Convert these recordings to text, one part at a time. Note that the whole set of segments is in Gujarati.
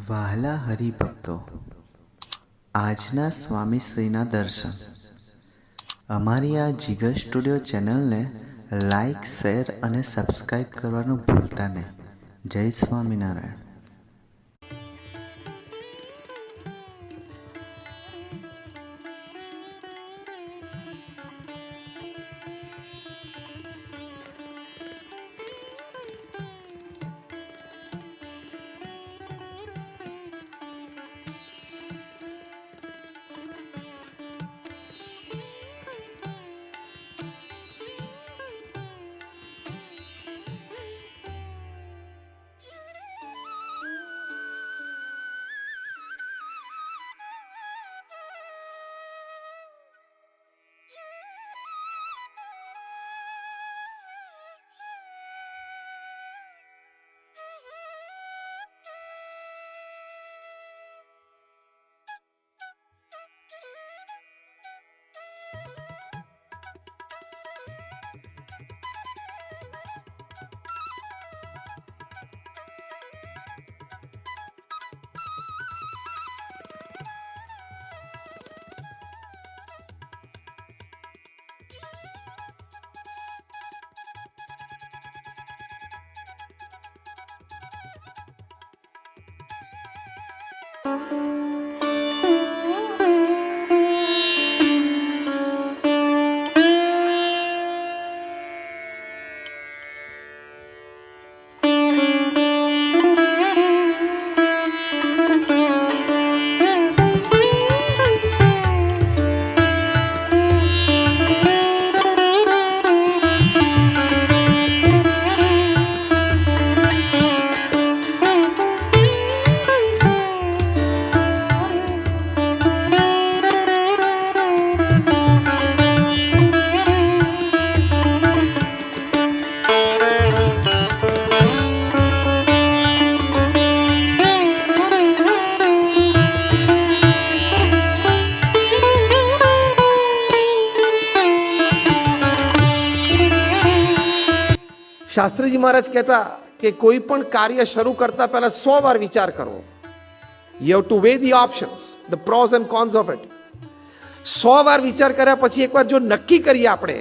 વહાલા હરિભક્તો, આજના સ્વામીશ્રીના દર્શન. અમારી આ જીગર સ્ટુડિયો ચેનલને લાઈક, શેર અને સબસ્ક્રાઈબ કરવાનું ભૂલતા નહીં. જય સ્વામિનારાયણ. શાસ્ત્રીજી મહારાજ કહેતા કે કોઈ પણ કાર્ય શરૂ કરતા પહેલા 100 વાર વિચાર કરવો. You have to weigh the options, the pros and cons of it. 100 વાર વિચાર કર્યા પછી એકવાર જો નક્કી કરીએ આપણે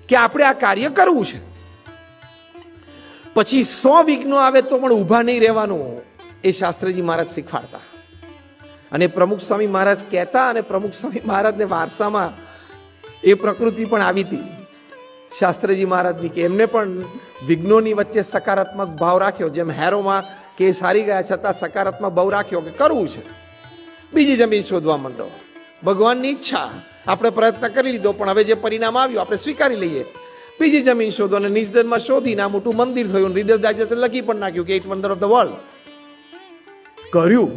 કે આપણે આ કાર્ય કરવું છે, પછી 100 વિઘ્નો આવે તો પણ ઊભા નહીં રહેવાનું, એ શાસ્ત્રીજી મહારાજ શીખવાડતા. અને પ્રમુખ સ્વામી મહારાજ કહેતા, અને પ્રમુખ સ્વામી મહારાજને વારસામાં એ પ્રકૃતિ પણ આવી હતી શાસ્ત્રીજી મહારાજની, કે એમને પણ વિઘ્નોની વચ્ચે સકારાત્મક ભાવ રાખ્યો. જેમ હેરોમાં કેસ હારી ગયા છતાં સકારાત્મક ભાવ રાખ્યો કે કરવું છે, બીજી જમીન શોધવા માંડો. ભગવાનની ઈચ્છા, આપણે પ્રયત્ન કરી લીધો પણ હવે જે પરિણામ આવ્યું આપણે સ્વીકારી લઈએ. બીજી જમીન શોધો, અને નિજદનમાં શોધીને આ મોટું મંદિર થયું. રીડર્સ ડાયજેસ્ટ લખી પણ નાખ્યું કે 8 વન્ડર ઓફ ધ વર્લ્ડ કર્યું.